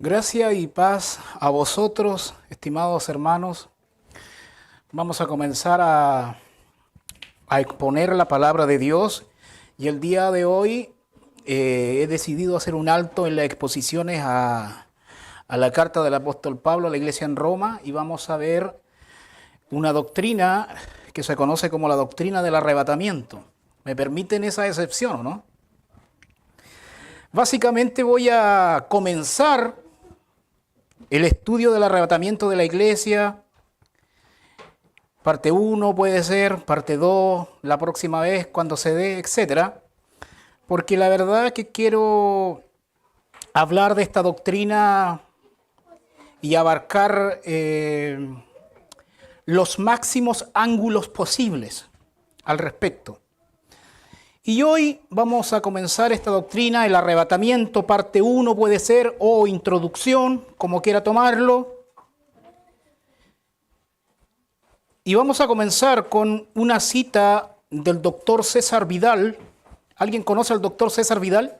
Gracia y paz a vosotros, estimados hermanos. Vamos a comenzar a exponer la palabra de Dios y el día de hoy he decidido hacer un alto en las exposiciones a la carta del apóstol Pablo a la iglesia en Roma y vamos a ver una doctrina que se conoce como la doctrina del arrebatamiento. ¿Me permiten esa excepción o no? Básicamente voy a comenzar el estudio del arrebatamiento de la iglesia, parte 1 puede ser, parte 2, la próxima vez cuando se dé, etc. Porque la verdad es que quiero hablar de esta doctrina y abarcar los máximos ángulos posibles al respecto. Y hoy vamos a comenzar esta doctrina, el arrebatamiento, parte 1 puede ser, o introducción, como quiera tomarlo. Y vamos a comenzar con una cita del doctor César Vidal. ¿Alguien conoce al doctor César Vidal?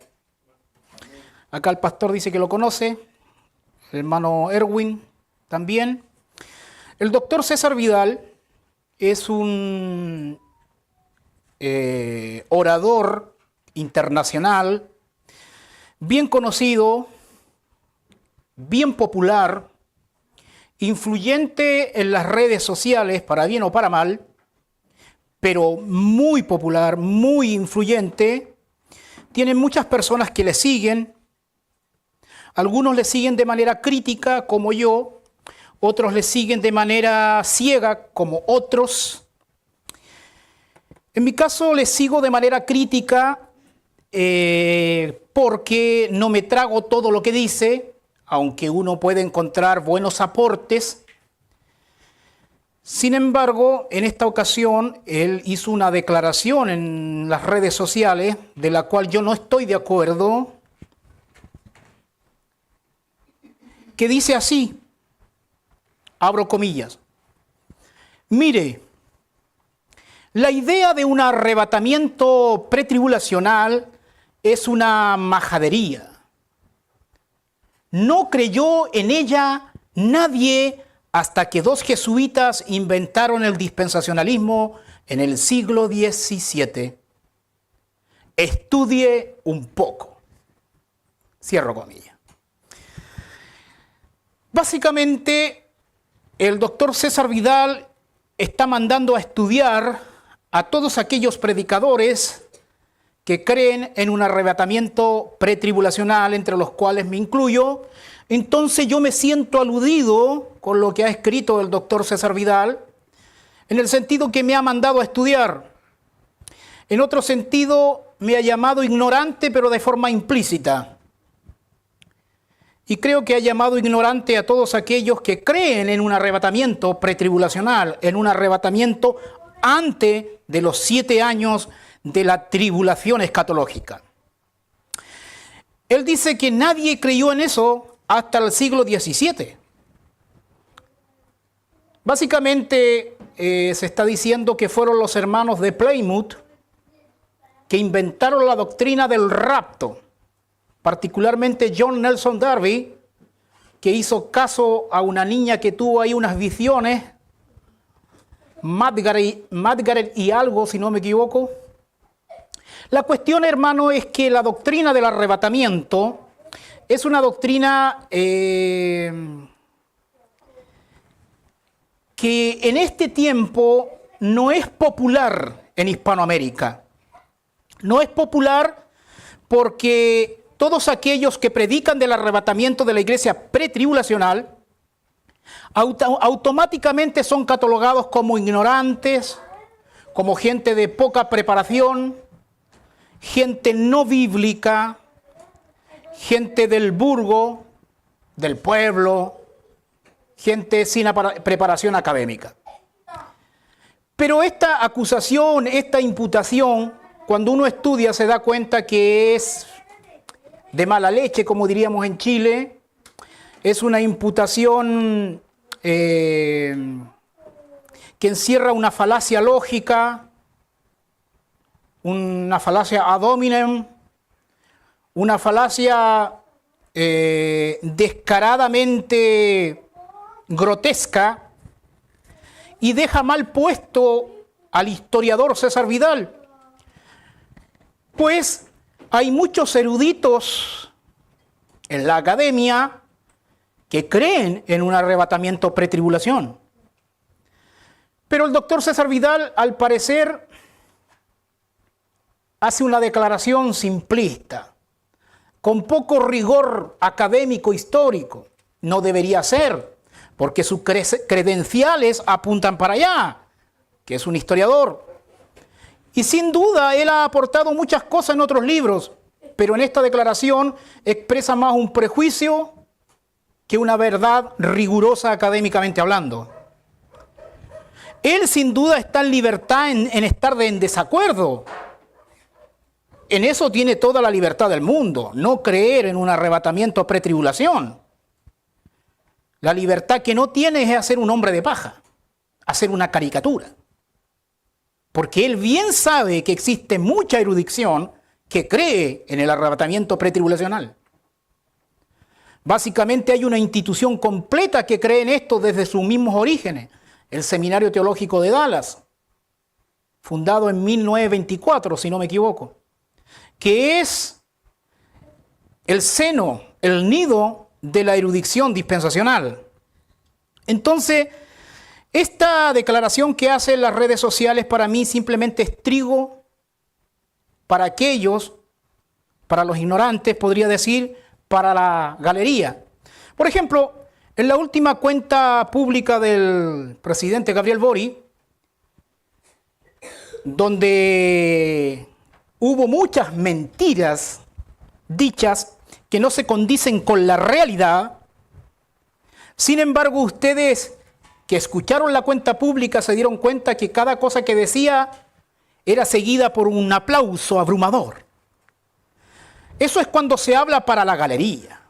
Acá el pastor dice que lo conoce, el hermano Erwin también. El doctor César Vidal es un orador internacional, bien conocido, bien popular, influyente en las redes sociales, para bien o para mal, pero muy popular, muy influyente. Tiene muchas personas que le siguen, algunos le siguen de manera crítica, como yo, otros le siguen de manera ciega, como otros. En mi caso le sigo de manera crítica porque no me trago todo lo que dice, aunque uno puede encontrar buenos aportes. Sin embargo, en esta ocasión él hizo una declaración en las redes sociales de la cual yo no estoy de acuerdo, que dice así, abro comillas: mire, la idea de un arrebatamiento pretribulacional es una majadería. No creyó en ella nadie hasta que dos jesuitas inventaron el dispensacionalismo en el siglo XVII. Estudie un poco. Cierro comillas. Básicamente, el doctor César Vidal está mandando a estudiar a todos aquellos predicadores que creen en un arrebatamiento pretribulacional, entre los cuales me incluyo. Entonces yo me siento aludido con lo que ha escrito el doctor César Vidal, en el sentido que me ha mandado a estudiar. En otro sentido, me ha llamado ignorante, pero de forma implícita. Y creo que ha llamado ignorante a todos aquellos que creen en un arrebatamiento pretribulacional, en un arrebatamiento antes de los 7 años de la tribulación escatológica. Él dice que nadie creyó en eso hasta el siglo XVII. Básicamente se está diciendo que fueron los hermanos de Plymouth que inventaron la doctrina del rapto, particularmente John Nelson Darby, que hizo caso a una niña que tuvo ahí unas visiones, Margaret y algo, si no me equivoco. La cuestión, hermano, es que la doctrina del arrebatamiento es una doctrina que en este tiempo no es popular en Hispanoamérica. No es popular porque todos aquellos que predican del arrebatamiento de la iglesia pretribulacional automáticamente son catalogados como ignorantes, como gente de poca preparación, gente no bíblica, gente del burgo, del pueblo, gente sin preparación académica. Pero esta acusación, esta imputación, cuando uno estudia se da cuenta que es de mala leche, como diríamos en Chile. Es una imputación que encierra una falacia lógica, una falacia ad hominem, una falacia descaradamente grotesca y deja mal puesto al historiador César Vidal, pues hay muchos eruditos en la academia que creen en un arrebatamiento pretribulación. Pero el doctor César Vidal, al parecer, hace una declaración simplista, con poco rigor académico histórico. No debería ser, porque sus credenciales apuntan para allá, que es un historiador. Y sin duda él ha aportado muchas cosas en otros libros, pero en esta declaración expresa más un prejuicio que una verdad rigurosa académicamente hablando. Él sin duda está en libertad en estar en desacuerdo. En eso tiene toda la libertad del mundo, no creer en un arrebatamiento pretribulación. La libertad que no tiene es hacer un hombre de paja, hacer una caricatura. Porque él bien sabe que existe mucha erudición que cree en el arrebatamiento pretribulacional. Básicamente hay una institución completa que cree en esto desde sus mismos orígenes, el Seminario Teológico de Dallas, fundado en 1924, si no me equivoco, que es el seno, el nido de la erudición dispensacional. Entonces, esta declaración que hacen las redes sociales para mí simplemente es trigo para aquellos, para los ignorantes, podría decir, para la galería. Por ejemplo, en la última cuenta pública del presidente Gabriel Boric, donde hubo muchas mentiras dichas que no se condicen con la realidad. Sin embargo, ustedes que escucharon la cuenta pública se dieron cuenta que cada cosa que decía era seguida por un aplauso abrumador. Eso es cuando se habla para la galería.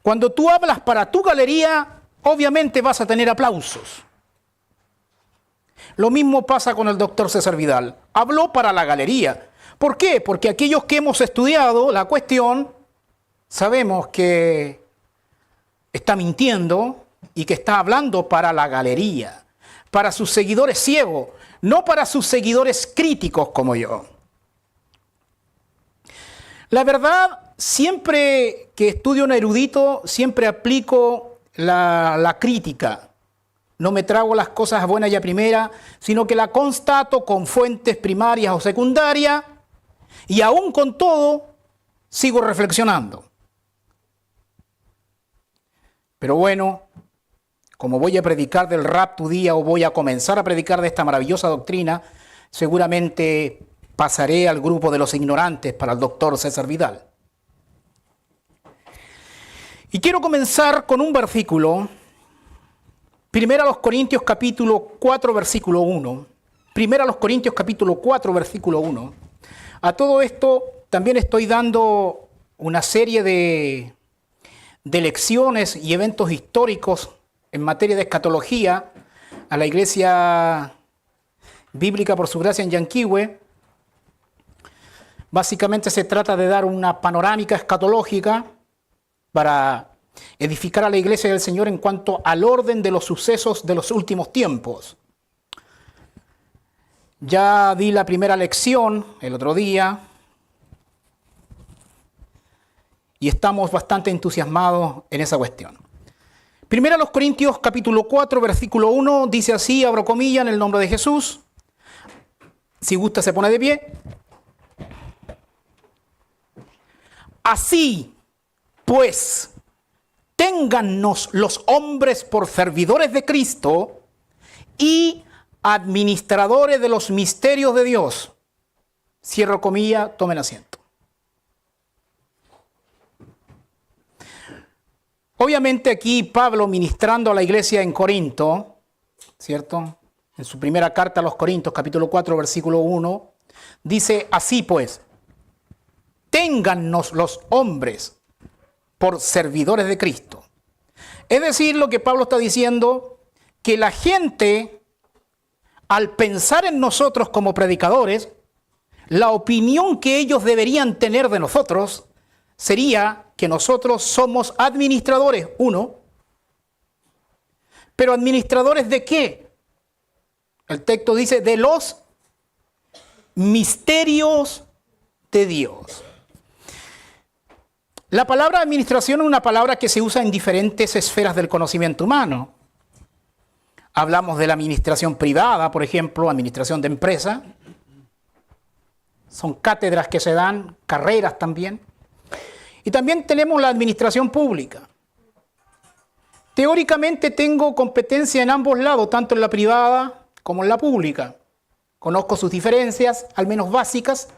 Cuando tú hablas para tu galería, obviamente vas a tener aplausos. Lo mismo pasa con el doctor César Vidal. Habló para la galería. ¿Por qué? Porque aquellos que hemos estudiado la cuestión sabemos que está mintiendo y que está hablando para la galería, para sus seguidores ciegos, no para sus seguidores críticos como yo. La verdad, siempre que estudio un erudito, siempre aplico la crítica. No me trago las cosas buenas y a primera, sino que la constato con fuentes primarias o secundarias y aún con todo sigo reflexionando. Pero bueno, como voy a predicar del rapto día o voy a comenzar a predicar de esta maravillosa doctrina, seguramente pasaré al grupo de los ignorantes para el doctor César Vidal. Y quiero comenzar con un versículo, 1 Corintios capítulo 4, versículo 1. 1 Corintios capítulo 4, versículo 1. A todo esto también estoy dando una serie de lecciones y eventos históricos en materia de escatología a la Iglesia Bíblica por su gracia en Yanquihue. Básicamente se trata de dar una panorámica escatológica para edificar a la Iglesia del Señor en cuanto al orden de los sucesos de los últimos tiempos. Ya di la primera lección el otro día y estamos bastante entusiasmados en esa cuestión. 1 Corintios capítulo 4, versículo 1 dice así, abro comillas, en el nombre de Jesús. Si gusta se pone de pie. Así, pues, téngannos los hombres por servidores de Cristo y administradores de los misterios de Dios. Cierro comilla, tomen asiento. Obviamente aquí Pablo ministrando a la iglesia en Corinto, ¿cierto? En su primera carta a los Corintios, capítulo 4, versículo 1, dice así pues, téngannos los hombres por servidores de Cristo. Es decir, lo que Pablo está diciendo, que la gente, al pensar en nosotros como predicadores, la opinión que ellos deberían tener de nosotros sería que nosotros somos administradores, uno, pero administradores ¿de qué? El texto dice de los misterios de Dios. La palabra administración es una palabra que se usa en diferentes esferas del conocimiento humano. Hablamos de la administración privada, por ejemplo, administración de empresa. Son cátedras que se dan, carreras también. Y también tenemos la administración pública. Teóricamente tengo competencia en ambos lados, tanto en la privada como en la pública. Conozco sus diferencias, al menos básicas.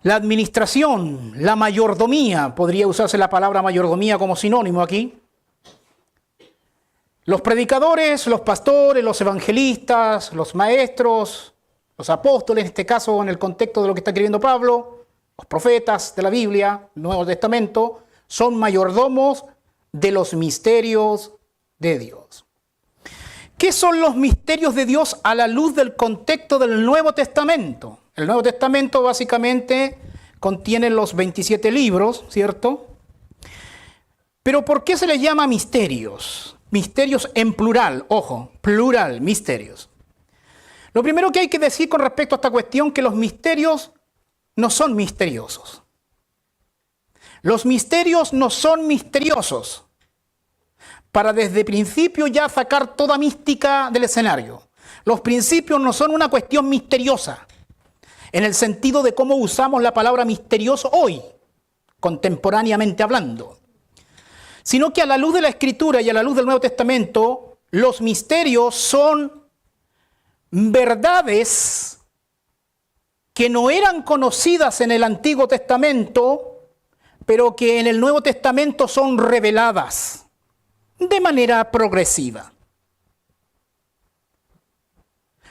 La administración, la mayordomía, podría usarse la palabra mayordomía como sinónimo aquí. Los predicadores, los pastores, los evangelistas, los maestros, los apóstoles, en este caso en el contexto de lo que está escribiendo Pablo, los profetas de la Biblia, Nuevo Testamento, son mayordomos de los misterios de Dios. ¿Qué son los misterios de Dios a la luz del contexto del Nuevo Testamento? El Nuevo Testamento básicamente contiene los 27 libros, ¿cierto? Pero ¿por qué se les llama misterios? Misterios en plural, ojo, plural, misterios. Lo primero que hay que decir con respecto a esta cuestión, que los misterios no son misteriosos. Los misterios no son misteriosos. Para desde el principio ya sacar toda mística del escenario. Los principios no son una cuestión misteriosa, en el sentido de cómo usamos la palabra misterioso hoy, contemporáneamente hablando. Sino que a la luz de la Escritura y a la luz del Nuevo Testamento, los misterios son verdades que no eran conocidas en el Antiguo Testamento, pero que en el Nuevo Testamento son reveladas de manera progresiva.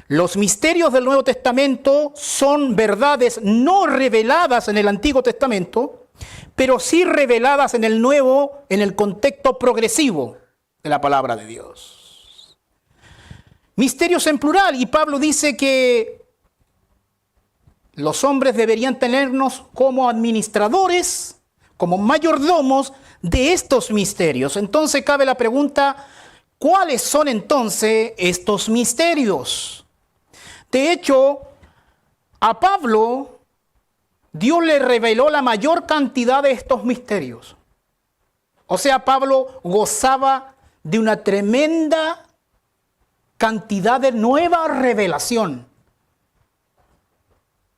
Los misterios del Nuevo Testamento son verdades no reveladas en el Antiguo Testamento, pero sí reveladas en el Nuevo, en el contexto progresivo de la palabra de Dios. Misterios en plural, y Pablo dice que los hombres deberían tenernos como administradores, como mayordomos de estos misterios. Entonces cabe la pregunta, ¿cuáles son entonces estos misterios? De hecho, a Pablo Dios le reveló la mayor cantidad de estos misterios. O sea, Pablo gozaba de una tremenda cantidad de nueva revelación.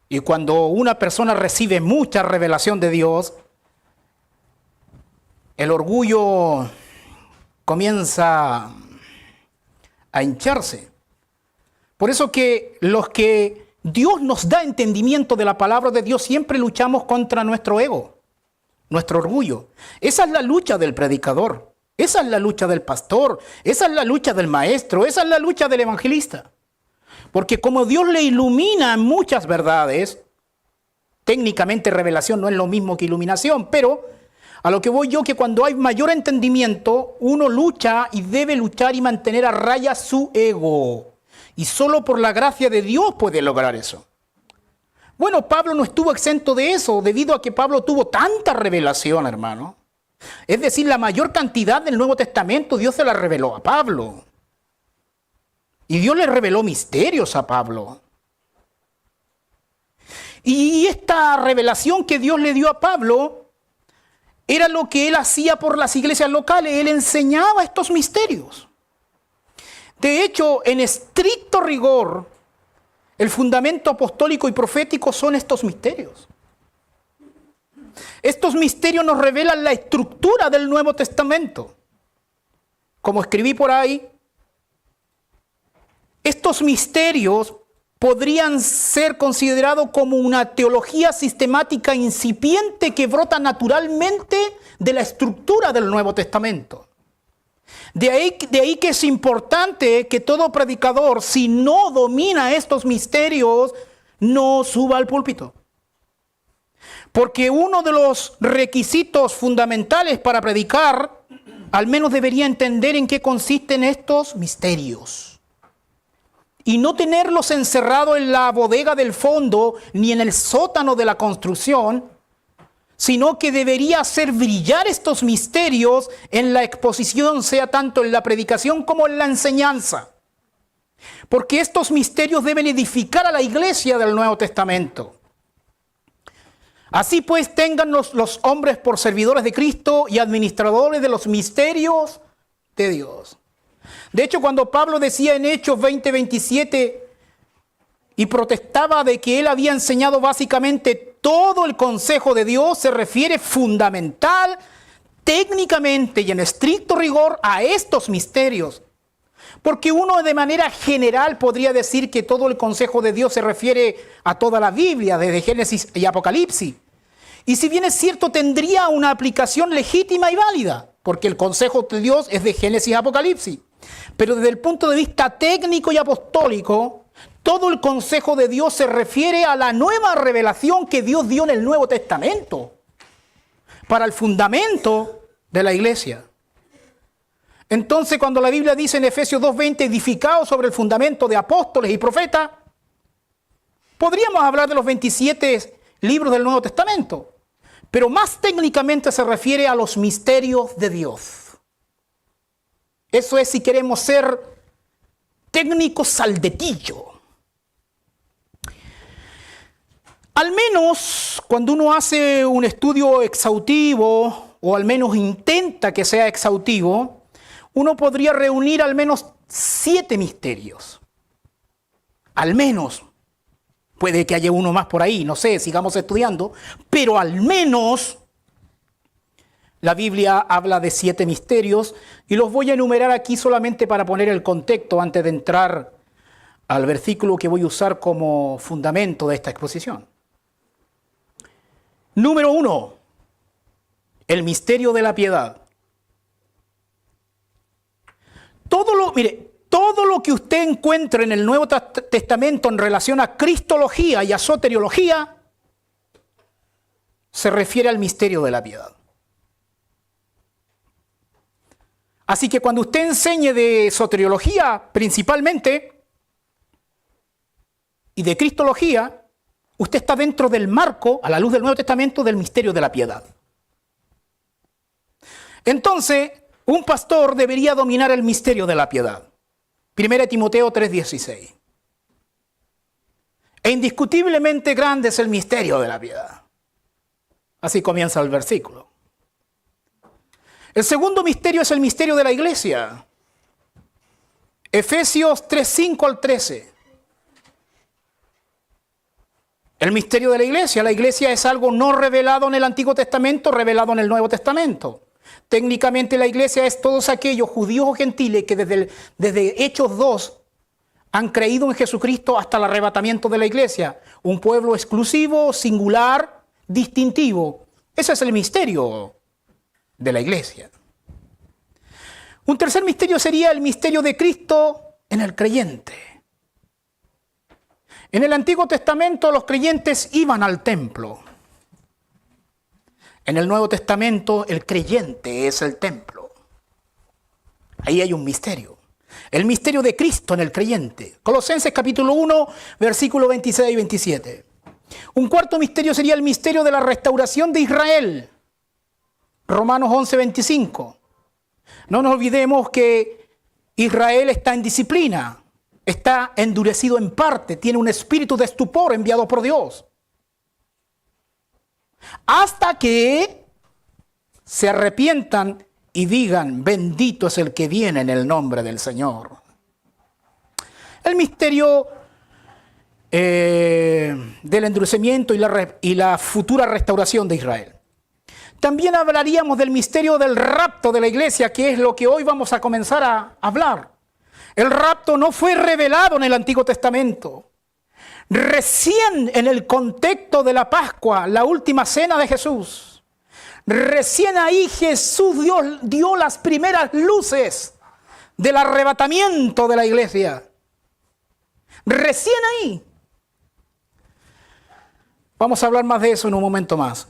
Y cuando una persona recibe mucha revelación de Dios, el orgullo comienza a hincharse. Por eso que los que Dios nos da entendimiento de la palabra de Dios, siempre luchamos contra nuestro ego, nuestro orgullo. Esa es la lucha del predicador, esa es la lucha del pastor, esa es la lucha del maestro, esa es la lucha del evangelista. Porque como Dios le ilumina muchas verdades, técnicamente revelación no es lo mismo que iluminación, pero a lo que voy yo, que cuando hay mayor entendimiento, uno lucha y debe luchar y mantener a raya su ego. Y solo por la gracia de Dios puede lograr eso. Bueno, Pablo no estuvo exento de eso, debido a que Pablo tuvo tanta revelación, hermano. Es decir, la mayor cantidad del Nuevo Testamento Dios se la reveló a Pablo. Y Dios le reveló misterios a Pablo. Y esta revelación que Dios le dio a Pablo era lo que él hacía por las iglesias locales. Él enseñaba estos misterios. De hecho, en estricto rigor, el fundamento apostólico y profético son estos misterios. Estos misterios nos revelan la estructura del Nuevo Testamento. Como escribí por ahí, estos misterios podrían ser considerados como una teología sistemática incipiente que brota naturalmente de la estructura del Nuevo Testamento. De ahí que es importante que todo predicador, si no domina estos misterios, no suba al púlpito. Porque uno de los requisitos fundamentales para predicar, al menos debería entender en qué consisten estos misterios. Y no tenerlos encerrados en la bodega del fondo, ni en el sótano de la construcción, sino que debería hacer brillar estos misterios en la exposición, sea tanto en la predicación como en la enseñanza. Porque estos misterios deben edificar a la iglesia del Nuevo Testamento. Así pues, tengan los hombres por servidores de Cristo y administradores de los misterios de Dios. De hecho, cuando Pablo decía en Hechos 20:27 y protestaba de que él había enseñado básicamente todo el consejo de Dios, se refiere fundamental, técnicamente y en estricto rigor a estos misterios. Porque uno de manera general podría decir que todo el consejo de Dios se refiere a toda la Biblia, desde Génesis y Apocalipsis. Y si bien es cierto, tendría una aplicación legítima y válida, porque el consejo de Dios es de Génesis y Apocalipsis. Pero desde el punto de vista técnico y apostólico, todo el consejo de Dios se refiere a la nueva revelación que Dios dio en el Nuevo Testamento, para el fundamento de la iglesia. Entonces, cuando la Biblia dice en Efesios 2:20, edificado sobre el fundamento de apóstoles y profetas, podríamos hablar de los 27 libros del Nuevo Testamento, pero más técnicamente se refiere a los misterios de Dios. Eso es si queremos ser técnicos al dedillo. Al menos cuando uno hace un estudio exhaustivo, o al menos intenta que sea exhaustivo, uno podría reunir al menos 7 misterios. Al menos. Puede que haya uno más por ahí, no sé, sigamos estudiando. Pero al menos la Biblia habla de 7 misterios y los voy a enumerar aquí solamente para poner el contexto antes de entrar al versículo que voy a usar como fundamento de esta exposición. Número 1, el misterio de la piedad. Todo lo que usted encuentra en el Nuevo Testamento en relación a cristología y a soteriología se refiere al misterio de la piedad. Así que cuando usted enseñe de soteriología principalmente y de cristología, usted está dentro del marco, a la luz del Nuevo Testamento, del misterio de la piedad. Entonces, un pastor debería dominar el misterio de la piedad. 1 Timoteo 3:16. E indiscutiblemente grande es el misterio de la piedad. Así comienza el versículo. El segundo misterio es el misterio de la iglesia. Efesios 3:5 al 13. El misterio de la iglesia es algo no revelado en el Antiguo Testamento, revelado en el Nuevo Testamento. Técnicamente la iglesia es todos aquellos judíos o gentiles que desde Hechos 2 han creído en Jesucristo hasta el arrebatamiento de la iglesia. Un pueblo exclusivo, singular, distintivo. Ese es el misterio de la iglesia. Un tercer misterio sería el misterio de Cristo en el creyente. En el Antiguo Testamento los creyentes iban al templo. En el Nuevo Testamento el creyente es el templo. Ahí hay un misterio. El misterio de Cristo en el creyente. Colosenses capítulo 1, versículos 26 y 27. Un cuarto misterio sería el misterio de la restauración de Israel. Romanos 11, 25. No nos olvidemos que Israel está en disciplina. Está endurecido en parte. Tiene un espíritu de estupor enviado por Dios. Hasta que se arrepientan y digan, bendito es el que viene en el nombre del Señor. El misterio del endurecimiento y la futura restauración de Israel. También hablaríamos del misterio del rapto de la iglesia, que es lo que hoy vamos a comenzar a hablar. El rapto no fue revelado en el Antiguo Testamento. Recién en el contexto de la Pascua, la última cena de Jesús, recién ahí Jesús dio las primeras luces del arrebatamiento de la iglesia. Recién ahí. Vamos a hablar más de eso en un momento más.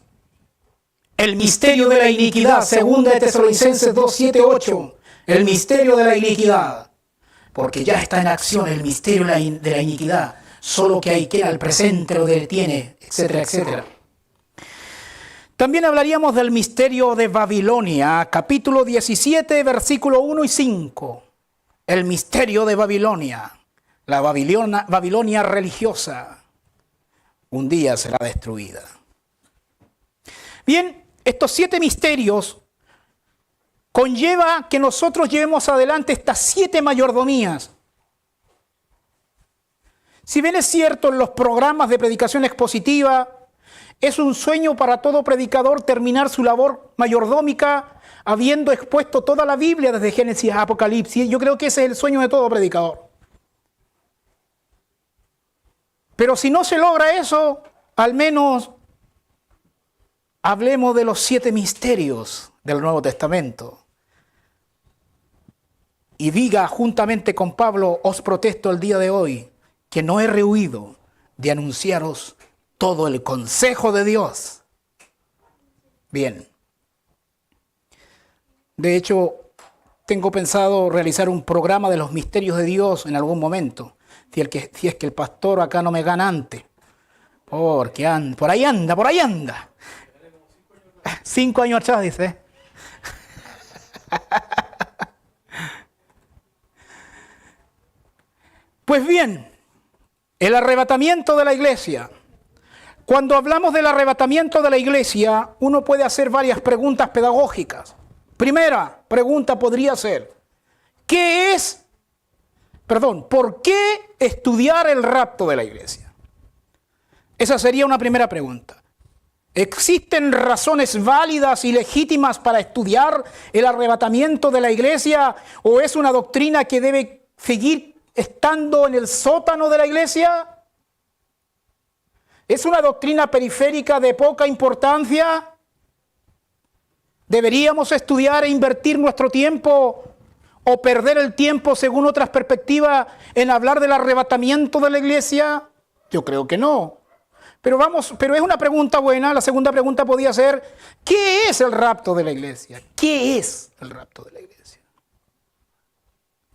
El misterio de la iniquidad, 2 de Tesalonicenses 2, 7, 8. El misterio de la iniquidad. Porque ya está en acción el misterio de la iniquidad. Solo que hay quien al presente lo detiene, etcétera, etcétera. También hablaríamos del misterio de Babilonia, capítulo 17, versículo 1 y 5. El misterio de Babilonia, la Babilonia religiosa, un día será destruida. Bien, estos 7 misterios conlleva que nosotros llevemos adelante estas 7 mayordomías. Si bien es cierto, en los programas de predicación expositiva, es un sueño para todo predicador terminar su labor mayordómica habiendo expuesto toda la Biblia desde Génesis a Apocalipsis. Yo creo que ese es el sueño de todo predicador. Pero si no se logra eso, al menos hablemos de los 7 misterios del Nuevo Testamento. Y diga juntamente con Pablo, os protesto el día de hoy, que no he rehuido de anunciaros todo el consejo de Dios. Bien. De hecho, tengo pensado realizar un programa de los misterios de Dios en algún momento. Si es que el pastor acá no me gana antes. Porque por ahí anda. 5 años atrás, dice. Pues bien, el arrebatamiento de la iglesia. Cuando hablamos del arrebatamiento de la iglesia, uno puede hacer varias preguntas pedagógicas. Primera pregunta podría ser, ¿por qué estudiar el rapto de la iglesia? Esa sería una primera pregunta. ¿Existen razones válidas y legítimas para estudiar el arrebatamiento de la iglesia o es una doctrina que debe seguir estando en el sótano de la iglesia? ¿Es una doctrina periférica de poca importancia? ¿Deberíamos estudiar e invertir nuestro tiempo o perder el tiempo según otras perspectivas en hablar del arrebatamiento de la iglesia? Yo creo que no. Pero es una pregunta buena. La segunda pregunta podría ser, ¿qué es el rapto de la iglesia? ¿Qué es el rapto de la iglesia?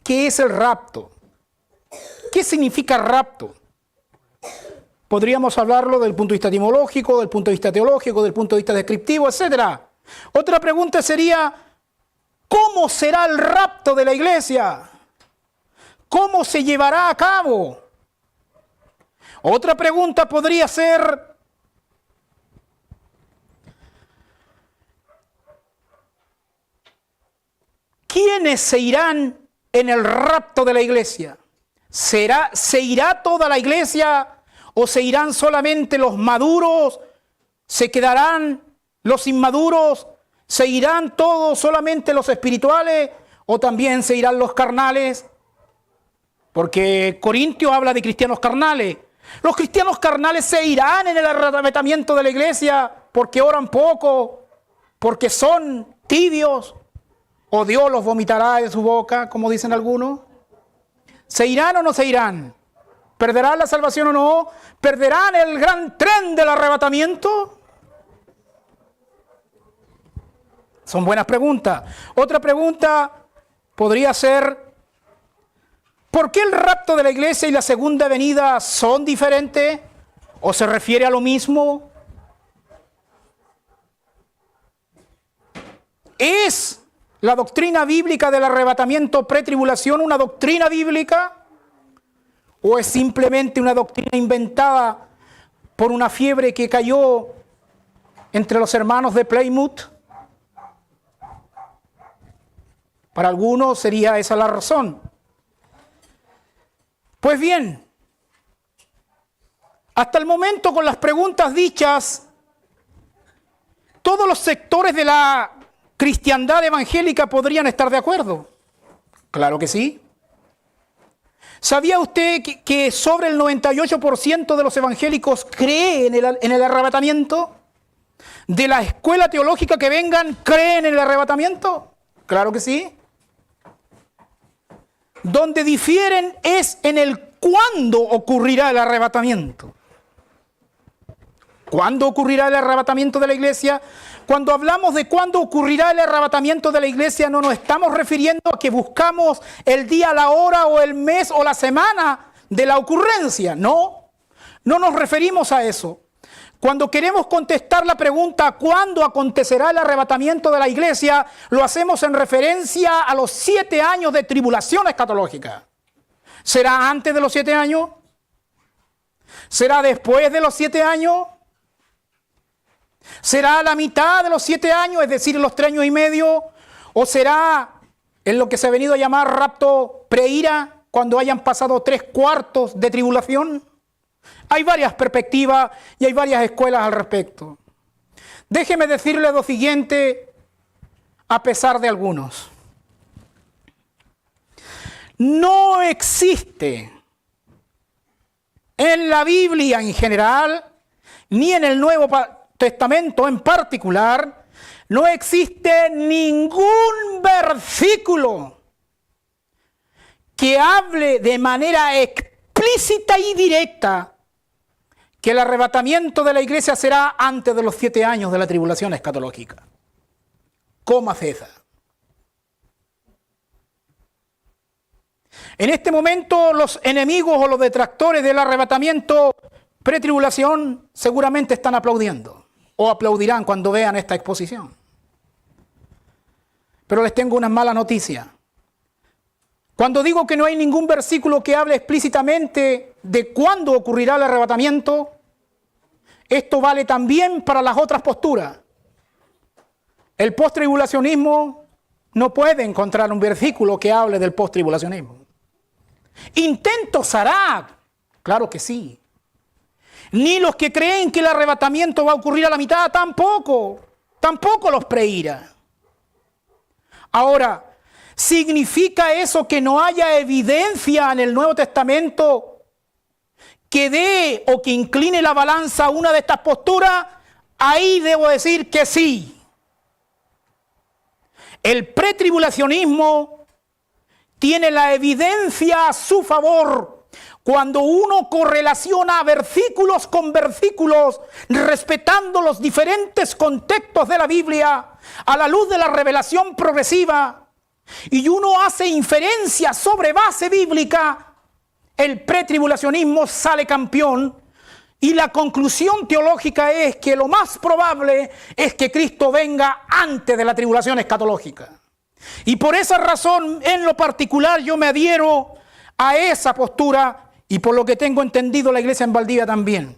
¿Qué es el rapto? ¿Qué significa rapto? Podríamos hablarlo del punto de vista etimológico, del punto de vista teológico, del punto de vista descriptivo, etc. Otra pregunta sería, ¿cómo será el rapto de la iglesia? ¿Cómo se llevará a cabo? Otra pregunta podría ser, ¿quiénes se irán en el rapto de la iglesia? ¿Se irá toda la iglesia o se irán solamente los maduros? ¿Se quedarán los inmaduros? ¿Se irán todos solamente los espirituales o también se irán los carnales? Porque Corintios habla de cristianos carnales. Los cristianos carnales se irán en el arrebatamiento de la iglesia porque oran poco, porque son tibios, o Dios los vomitará de su boca, como dicen algunos. ¿Se irán o no se irán? ¿Perderán la salvación o no? ¿Perderán el gran tren del arrebatamiento? Son buenas preguntas. Otra pregunta podría ser, ¿por qué el rapto de la iglesia y la segunda venida son diferentes? ¿O se refiere a lo mismo? ¿Es la doctrina bíblica del arrebatamiento pretribulación una doctrina bíblica? ¿O es simplemente una doctrina inventada por una fiebre que cayó entre los hermanos de Plymouth? Para algunos sería esa la razón. Pues bien, hasta el momento con las preguntas dichas, todos los sectores de la cristiandad evangélica podrían estar de acuerdo. Claro que sí. ¿Sabía usted que sobre el 98% de los evangélicos cree en el arrebatamiento? ¿De la escuela teológica que vengan creen en el arrebatamiento? Claro que sí. Donde difieren es en el cuándo ocurrirá el arrebatamiento. ¿Cuándo ocurrirá el arrebatamiento de la iglesia? Cuando hablamos de cuándo ocurrirá el arrebatamiento de la iglesia, no nos estamos refiriendo a que buscamos el día, la hora o el mes o la semana de la ocurrencia. No, no nos referimos a eso. Cuando queremos contestar la pregunta ¿cuándo acontecerá el arrebatamiento de la iglesia?, lo hacemos en referencia a los 7 años de tribulación escatológica. ¿Será antes de los 7 años? ¿Será después de los 7 años? ¿Será a la mitad de los 7 años, es decir, en los 3 años y medio? ¿O será en lo que se ha venido a llamar rapto preira, cuando hayan pasado 3/4 de tribulación? Hay varias perspectivas y hay varias escuelas al respecto. Déjeme decirle lo siguiente, a pesar de algunos. No existe en la Biblia en general, ni en el Nuevo Testamento en particular, no existe ningún versículo que hable de manera explícita y directa que el arrebatamiento de la iglesia será antes de los 7 años de la tribulación escatológica. Coma César. En este momento los enemigos o los detractores del arrebatamiento pretribulación seguramente están aplaudiendo o aplaudirán cuando vean esta exposición. Pero les tengo una mala noticia. Cuando digo que no hay ningún versículo que hable explícitamente de cuándo ocurrirá el arrebatamiento, esto vale también para las otras posturas. El postribulacionismo no puede encontrar un versículo que hable del postribulacionismo. ¿Intentos hará? Claro que sí. Ni los que creen que el arrebatamiento va a ocurrir a la mitad, tampoco los preira. Ahora, ¿significa eso que no haya evidencia en el Nuevo Testamento que dé o que incline la balanza a una de estas posturas? Ahí debo decir que sí. El pretribulacionismo tiene la evidencia a su favor cuando uno correlaciona versículos con versículos, respetando los diferentes contextos de la Biblia a la luz de la revelación progresiva, y uno hace inferencias sobre base bíblica. El pretribulacionismo sale campeón y la conclusión teológica es que lo más probable es que Cristo venga antes de la tribulación escatológica. Y por esa razón, en lo particular, yo me adhiero a esa postura y por lo que tengo entendido la iglesia en Valdivia también.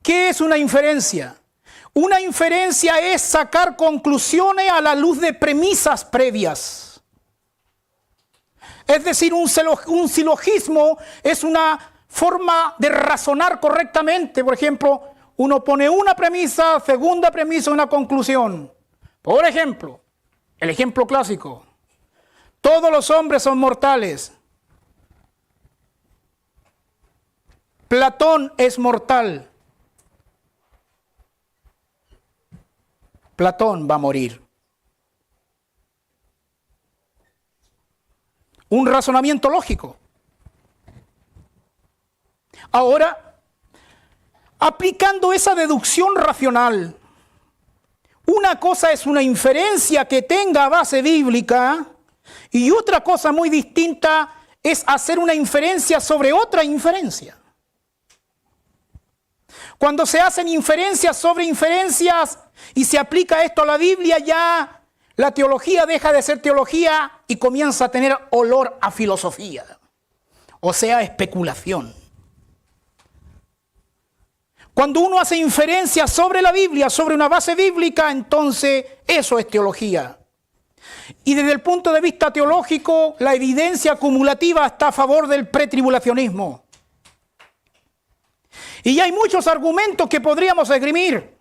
¿Qué es una inferencia? Una inferencia es sacar conclusiones a la luz de premisas previas. Es decir, un silogismo es una forma de razonar correctamente. Por ejemplo, uno pone una premisa, segunda premisa, una conclusión. Por ejemplo, el ejemplo clásico. Todos los hombres son mortales. Platón es mortal. Platón va a morir. Un razonamiento lógico. Ahora, aplicando esa deducción racional, una cosa es una inferencia que tenga base bíblica y otra cosa muy distinta es hacer una inferencia sobre otra inferencia. Cuando se hacen inferencias sobre inferencias y se aplica esto a la Biblia, ya la teología deja de ser teología y comienza a tener olor a filosofía, o sea, especulación. Cuando uno hace inferencias sobre la Biblia, sobre una base bíblica, entonces eso es teología. Y desde el punto de vista teológico, la evidencia acumulativa está a favor del pretribulacionismo. Y hay muchos argumentos que podríamos esgrimir.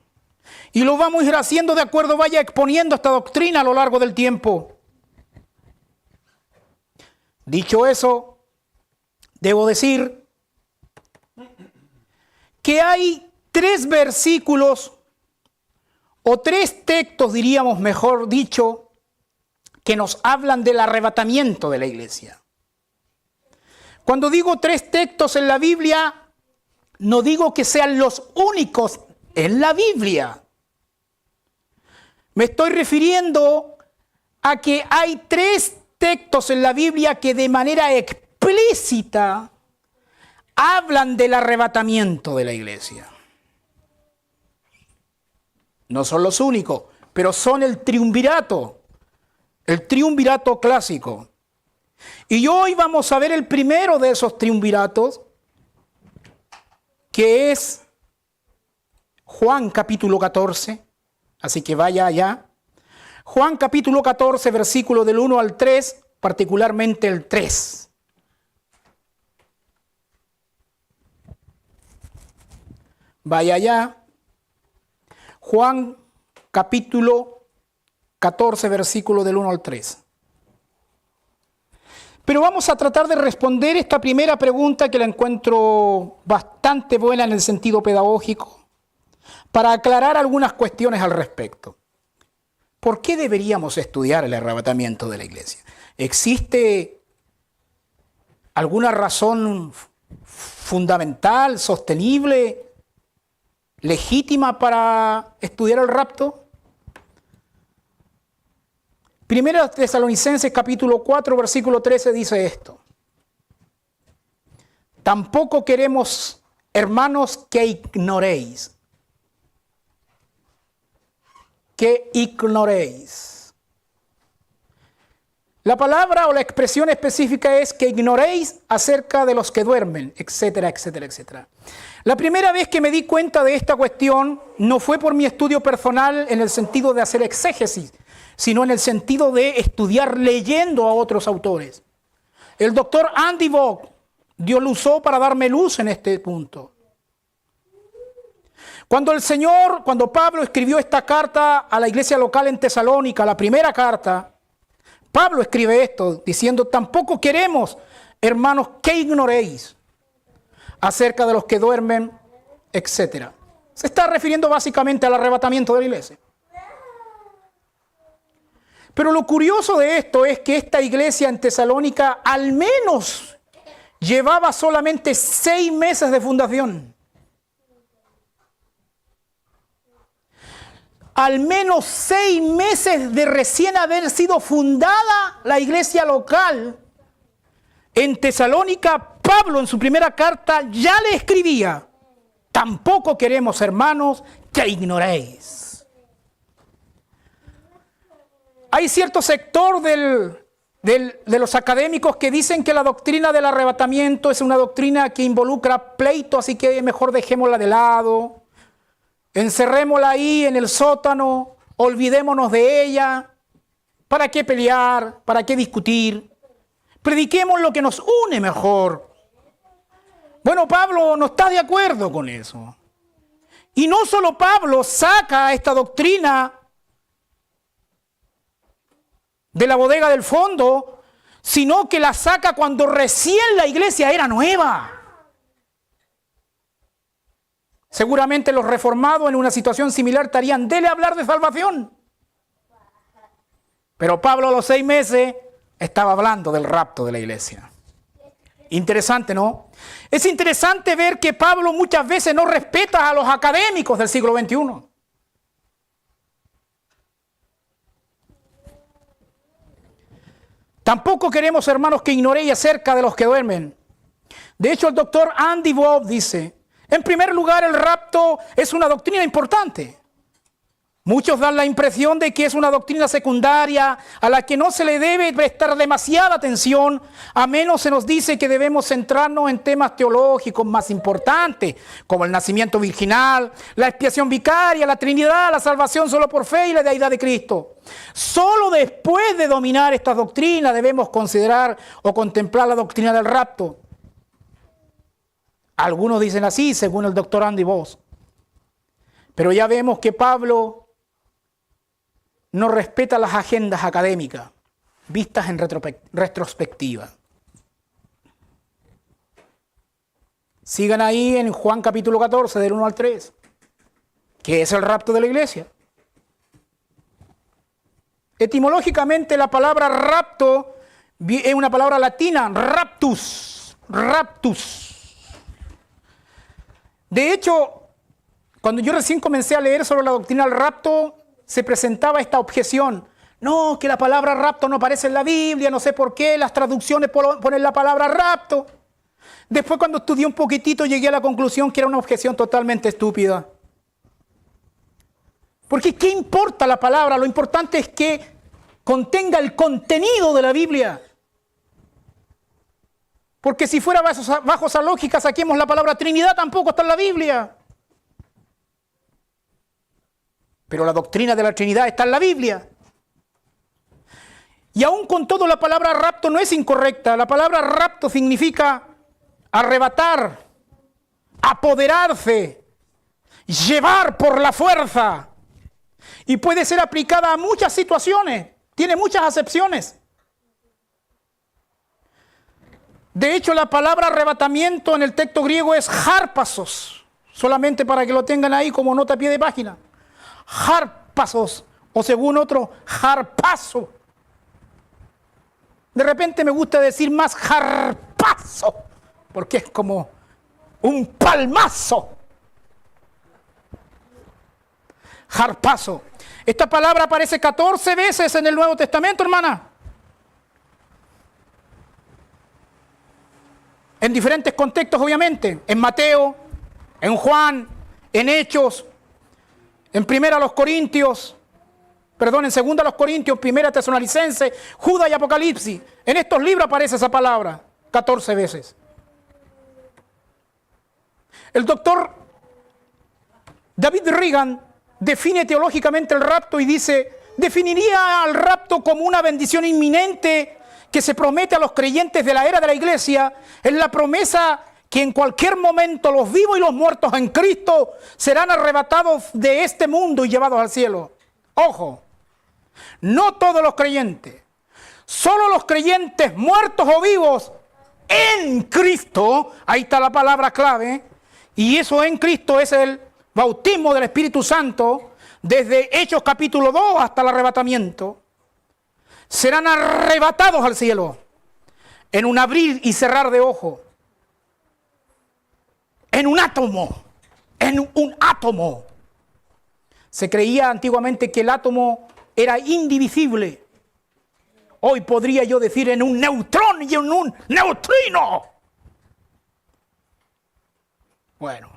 Y lo vamos a ir haciendo de acuerdo vaya exponiendo esta doctrina a lo largo del tiempo. Dicho eso, debo decir que hay 3 versículos o 3 textos, diríamos mejor dicho, que nos hablan del arrebatamiento de la iglesia. Cuando digo 3 textos en la Biblia, no digo que sean los únicos en la Biblia. Me estoy refiriendo a que hay 3 textos en la Biblia que de manera explícita hablan del arrebatamiento de la iglesia. No son los únicos, pero son el triunvirato clásico. Y hoy vamos a ver el primero de esos triunviratos, que es Juan capítulo 14, así que vaya allá. Juan capítulo 14, versículo del 1 al 3, particularmente el 3. Vaya allá. Juan capítulo 14, versículo del 1 al 3. Pero vamos a tratar de responder esta primera pregunta que la encuentro bastante buena en el sentido pedagógico, para aclarar algunas cuestiones al respecto. ¿Por qué deberíamos estudiar el arrebatamiento de la iglesia? ¿Existe alguna razón fundamental, sostenible, legítima para estudiar el rapto? Primera Tesalonicenses capítulo 4, versículo 13 dice esto. Tampoco queremos, hermanos, que ignoréis. Que ignoréis. La palabra o la expresión específica es que ignoréis acerca de los que duermen, etcétera, etcétera, etcétera. La primera vez que me di cuenta de esta cuestión no fue por mi estudio personal en el sentido de hacer exégesis, sino en el sentido de estudiar leyendo a otros autores. El doctor Andy Vogt, Dios lo usó para darme luz en este punto. Cuando Pablo escribió esta carta a la iglesia local en Tesalónica, la primera carta, Pablo escribe esto diciendo, tampoco queremos, hermanos, que ignoréis acerca de los que duermen, etc. Se está refiriendo básicamente al arrebatamiento de la iglesia. Pero lo curioso de esto es que esta iglesia en Tesalónica al menos llevaba solamente 6 meses de fundación. Al menos 6 meses de recién haber sido fundada la iglesia local. En Tesalónica, Pablo en su primera carta ya le escribía, tampoco queremos, hermanos, que ignoréis. Hay cierto sector de los académicos que dicen que la doctrina del arrebatamiento es una doctrina que involucra pleito, así que mejor dejémosla de lado, encerrémosla ahí en el sótano, olvidémonos de ella. ¿Para qué pelear? ¿Para qué discutir? Prediquemos lo que nos une mejor. Bueno, Pablo no está de acuerdo con eso. Y no solo Pablo saca esta doctrina de la bodega del fondo, sino que la saca cuando recién la iglesia era nueva. Seguramente los reformados en una situación similar estarían, dele hablar de salvación. Pero Pablo a los 6 meses estaba hablando del rapto de la iglesia. Interesante, ¿no? Es interesante ver que Pablo muchas veces no respeta a los académicos del siglo XXI. Tampoco queremos, hermanos, que ignoréis acerca de los que duermen. De hecho, el doctor Andy Vogt dice, en primer lugar, el rapto es una doctrina importante. Muchos dan la impresión de que es una doctrina secundaria a la que no se le debe prestar demasiada atención, a menos se nos dice que debemos centrarnos en temas teológicos más importantes, como el nacimiento virginal, la expiación vicaria, la Trinidad, la salvación solo por fe y la deidad de Cristo. Solo después de dominar esta doctrina debemos considerar o contemplar la doctrina del rapto. Algunos dicen así, según el doctor Andy Vogt. Pero ya vemos que Pablo no respeta las agendas académicas vistas en retrospectiva. Sigan ahí en Juan capítulo 14, del 1 al 3. ¿Qué es el rapto de la iglesia? Etimológicamente la palabra rapto es una palabra latina, raptus, raptus. De hecho, cuando yo recién comencé a leer sobre la doctrina del rapto, se presentaba esta objeción. No, que la palabra rapto no aparece en la Biblia, no sé por qué, las traducciones ponen la palabra rapto. Después, cuando estudié un poquitito, llegué a la conclusión que era una objeción totalmente estúpida. Porque ¿qué importa la palabra? Lo importante es que contenga el contenido de la Biblia. Porque si fuera bajo esa lógica, saquemos la palabra Trinidad, tampoco está en la Biblia. Pero la doctrina de la Trinidad está en la Biblia. Y aún con todo, la palabra rapto no es incorrecta. La palabra rapto significa arrebatar, apoderarse, llevar por la fuerza. Y puede ser aplicada a muchas situaciones. Tiene muchas acepciones. De hecho, la palabra arrebatamiento en el texto griego es harpasos. Solamente para que lo tengan ahí como nota a pie de página. Harpasos, o según otro, harpazo. De repente me gusta decir más harpazo, porque es como un palmazo. Harpazo. Esta palabra aparece 14 veces en el Nuevo Testamento, hermana. En diferentes contextos, obviamente. En Mateo, en Juan, en Hechos, en Primera los Corintios, en Segunda los Corintios, Primera Tesalonicenses, Judas y Apocalipsis. En estos libros aparece esa palabra 14 veces. El doctor David Reagan define teológicamente el rapto y dice, definiría al rapto como una bendición inminente que se promete a los creyentes de la era de la iglesia. Es la promesa que en cualquier momento los vivos y los muertos en Cristo serán arrebatados de este mundo y llevados al cielo. Ojo, no todos los creyentes, solo los creyentes muertos o vivos en Cristo, ahí está la palabra clave, y eso en Cristo es el bautismo del Espíritu Santo, desde Hechos capítulo 2 hasta el arrebatamiento, serán arrebatados al cielo, en un abrir y cerrar de ojo, en un átomo. Se creía antiguamente que el átomo era indivisible. Hoy podría yo decir en un neutrón y en un neutrino. Bueno,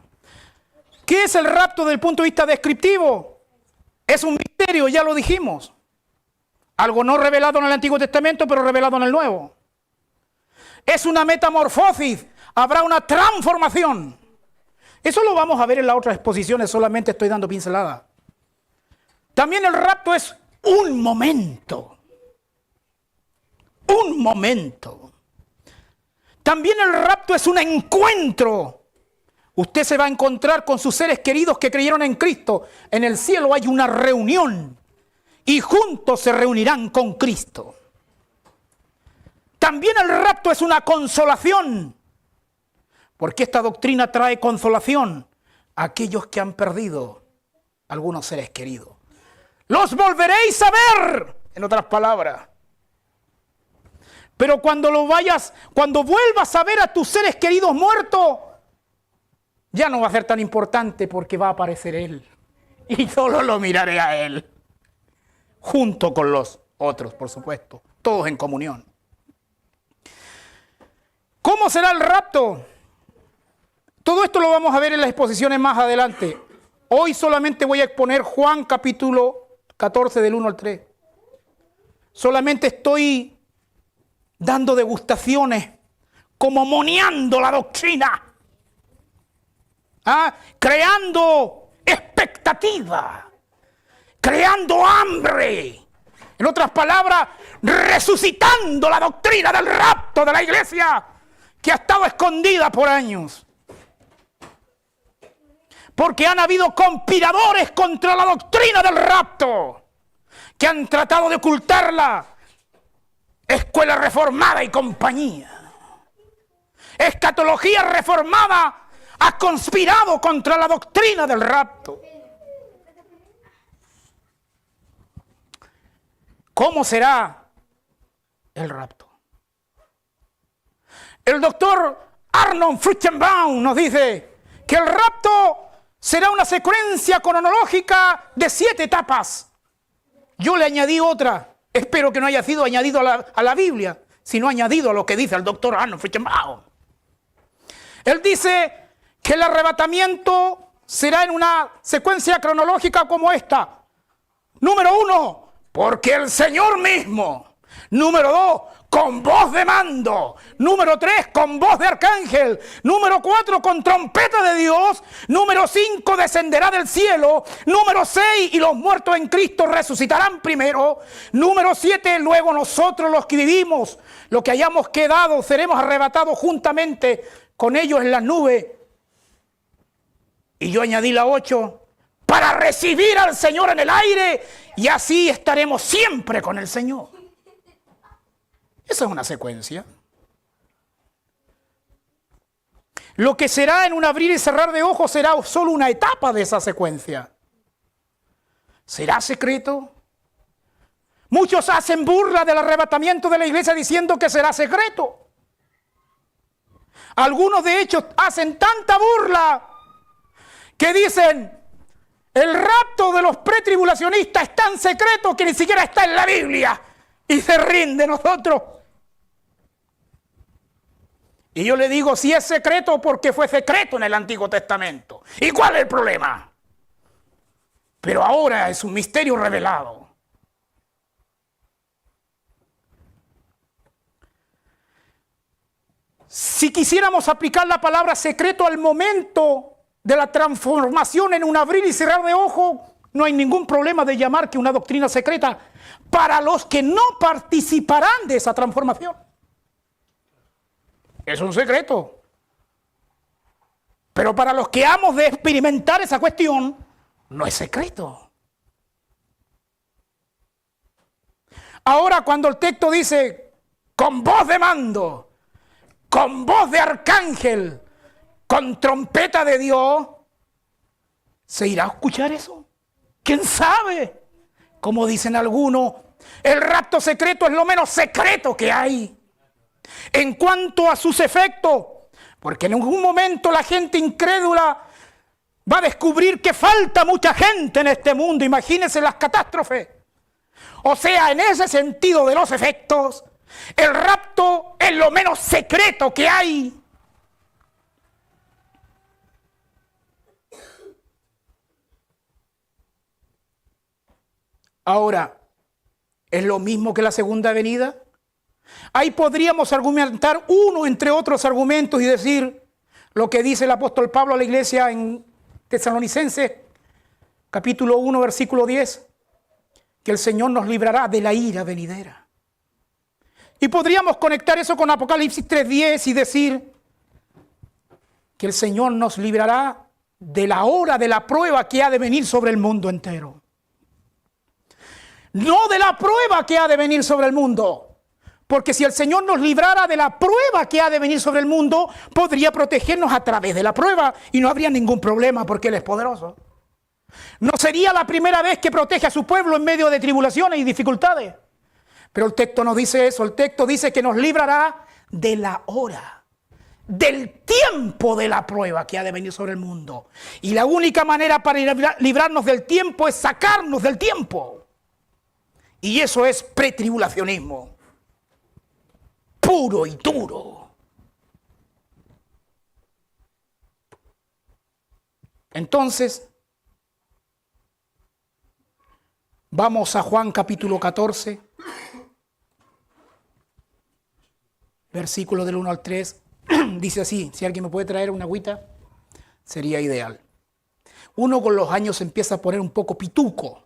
¿qué es el rapto desde el punto de vista descriptivo? Es un misterio, ya lo dijimos. Algo no revelado en el Antiguo Testamento, pero revelado en el Nuevo. Es una metamorfosis, habrá una transformación. Eso lo vamos a ver en las otras exposiciones, solamente estoy dando pincelada. También el rapto es un momento. Un momento. También el rapto es un encuentro. Usted se va a encontrar con sus seres queridos que creyeron en Cristo. En el cielo hay una reunión y juntos se reunirán con Cristo. También el rapto es una consolación, porque esta doctrina trae consolación a aquellos que han perdido algunos seres queridos. Los volveréis a ver, en otras palabras. Pero cuando vuelvas a ver a tus seres queridos muertos, ya no va a ser tan importante porque va a aparecer Él. Y solo lo miraré a Él. Junto con los otros, por supuesto. Todos en comunión. ¿Cómo será el rapto? Todo esto lo vamos a ver en las exposiciones más adelante. Hoy solamente voy a exponer Juan capítulo 14 del 1 al 3. Solamente estoy dando degustaciones, como moneando la doctrina. Creando expectativa, creando hambre. En otras palabras, resucitando la doctrina del rapto de la iglesia que ha estado escondida por años. Porque han habido conspiradores contra la doctrina del rapto que han tratado de ocultarla. Escuela Reformada y compañía. Escatología Reformada ha conspirado contra la doctrina del rapto. ¿Cómo será el rapto? El doctor Arnold Fruchtenbaum nos dice que el rapto será una secuencia cronológica de 7 etapas. Yo le añadí otra. Espero que no haya sido añadido a la Biblia, sino añadido a lo que dice el doctor Arnold Fruchtenbaum. Él dice que el arrebatamiento será en una secuencia cronológica como esta. Número 1, porque el Señor mismo. Número 2, con voz de mando. Número 3, con voz de arcángel. Número 4, con trompeta de Dios. Número 5, descenderá del cielo. Número 6, y los muertos en Cristo resucitarán primero. Número 7, luego nosotros los que vivimos, los que hayamos quedado, seremos arrebatados juntamente con ellos en las nubes. Y yo añadí la 8, para recibir al Señor en el aire, y así estaremos siempre con el Señor. Esa es una secuencia. Lo que será en un abrir y cerrar de ojos será solo una etapa de esa secuencia. ¿Será secreto? Muchos hacen burla del arrebatamiento de la iglesia diciendo que será secreto. Algunos de hecho hacen tanta burla que dicen: el rapto de los pretribulacionistas es tan secreto que ni siquiera está en la Biblia, y se rinde nosotros. Y yo le digo, si es secreto, porque fue secreto en el Antiguo Testamento. ¿Y cuál es el problema? Pero ahora es un misterio revelado. Si quisiéramos aplicar la palabra secreto al momento de la transformación en un abrir y cerrar de ojos, no hay ningún problema de llamar que una doctrina secreta para los que no participarán de esa transformación. Es un secreto. Pero para los que hemos de experimentar esa cuestión, no es secreto. Ahora, cuando el texto dice con voz de mando, con voz de arcángel, con trompeta de Dios, ¿se irá a escuchar eso? ¿Quién sabe? Como dicen algunos, el rapto secreto es lo menos secreto que hay. En cuanto a sus efectos, porque en algún momento la gente incrédula va a descubrir que falta mucha gente en este mundo. Imagínense las catástrofes. O sea, en ese sentido de los efectos, el rapto es lo menos secreto que hay. Ahora, ¿es lo mismo que la segunda venida? Ahí podríamos argumentar uno entre otros argumentos y decir lo que dice el apóstol Pablo a la iglesia en Tesalonicenses, capítulo 1, versículo 10, que el Señor nos librará de la ira venidera. Y podríamos conectar eso con Apocalipsis 3:10 y decir que el Señor nos librará de la hora de la prueba que ha de venir sobre el mundo entero. No de la prueba que ha de venir sobre el mundo. Porque si el Señor nos librara de la prueba que ha de venir sobre el mundo, podría protegernos a través de la prueba y no habría ningún problema porque Él es poderoso. No sería la primera vez que protege a su pueblo en medio de tribulaciones y dificultades. Pero el texto no dice eso. El texto dice que nos librará de la hora, del tiempo de la prueba que ha de venir sobre el mundo. Y la única manera para librarnos del tiempo es sacarnos del tiempo. Y eso es pretribulacionismo. Puro y duro. Entonces, vamos a Juan capítulo 14, versículo del 1 al 3. Dice así, si alguien me puede traer una agüita, sería ideal. Uno con los años empieza a poner un poco pituco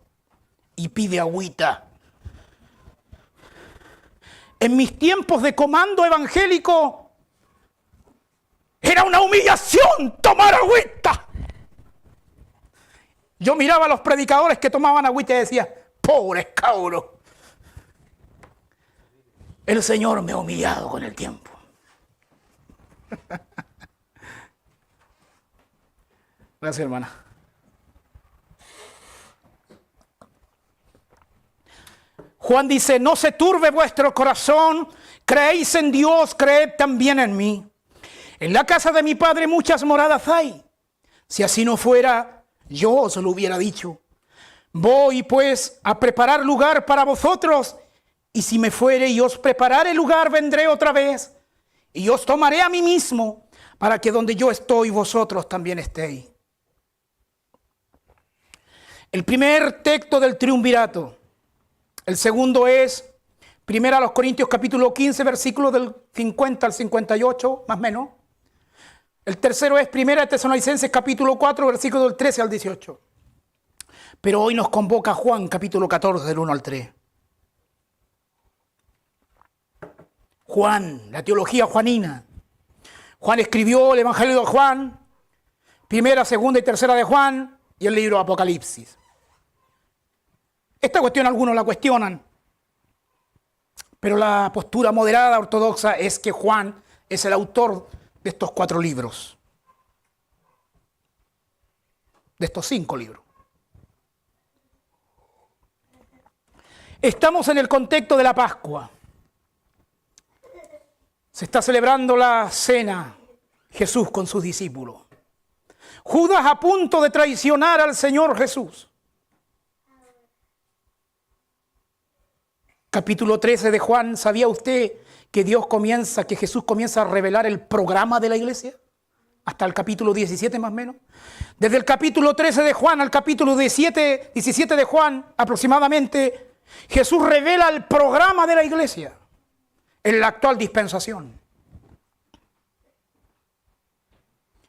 y pide agüita. En mis tiempos de comando evangélico era una humillación tomar agüita. Yo miraba a los predicadores que tomaban agüita y decía, pobres cabros. El Señor me ha humillado con el tiempo. Gracias, hermana. Juan dice, no se turbe vuestro corazón, creéis en Dios, creed también en mí. En la casa de mi Padre muchas moradas hay. Si así no fuera, yo os lo hubiera dicho. Voy pues a preparar lugar para vosotros, y si me fuere y os preparare lugar, vendré otra vez, y os tomaré a mí mismo, para que donde yo estoy, vosotros también estéis. El primer texto del triunvirato. El segundo es 1 Corintios capítulo 15, versículos del 50 al 58, más o menos. El tercero es 1 Tesalonicenses capítulo 4, versículos del 13 al 18. Pero hoy nos convoca Juan capítulo 14, del 1 al 3. Juan, la teología juanina. Juan escribió el Evangelio de Juan, primera, segunda y tercera de Juan y el libro de Apocalipsis. Esta cuestión algunos la cuestionan, pero la postura moderada ortodoxa es que Juan es el autor de estos 4 libros, de estos 5 libros. Estamos en el contexto de la Pascua. Se está celebrando la cena, Jesús con sus discípulos. Judas a punto de traicionar al Señor Jesús. Capítulo 13 de Juan, ¿sabía usted que que Jesús comienza a revelar el programa de la iglesia? Hasta el capítulo 17 más o menos. Desde el capítulo 13 de Juan al capítulo 17 de Juan aproximadamente, Jesús revela el programa de la iglesia en la actual dispensación.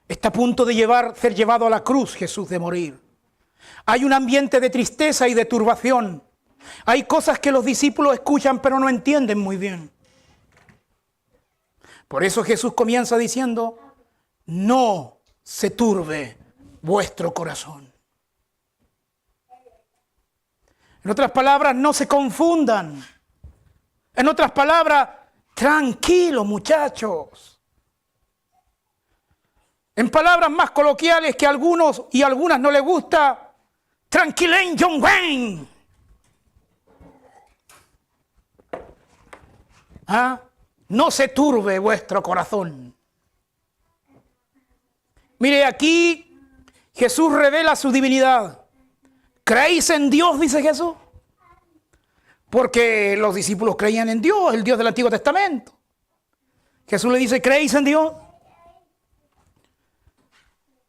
Está a punto de ser llevado a la cruz Jesús, de morir. Hay un ambiente de tristeza y de turbación. Hay cosas que los discípulos escuchan pero no entienden muy bien. Por eso Jesús comienza diciendo: no se turbe vuestro corazón. En otras palabras, no se confundan. En otras palabras, tranquilos, muchachos. En palabras más coloquiales que a algunos y a algunas no les gusta, tranquilen John Wayne. No se turbe vuestro corazón. Mire, aquí Jesús revela su divinidad. ¿Creéis en Dios?, dice Jesús. Porque los discípulos creían en Dios, el Dios del Antiguo Testamento. Jesús le dice: ¿creéis en Dios?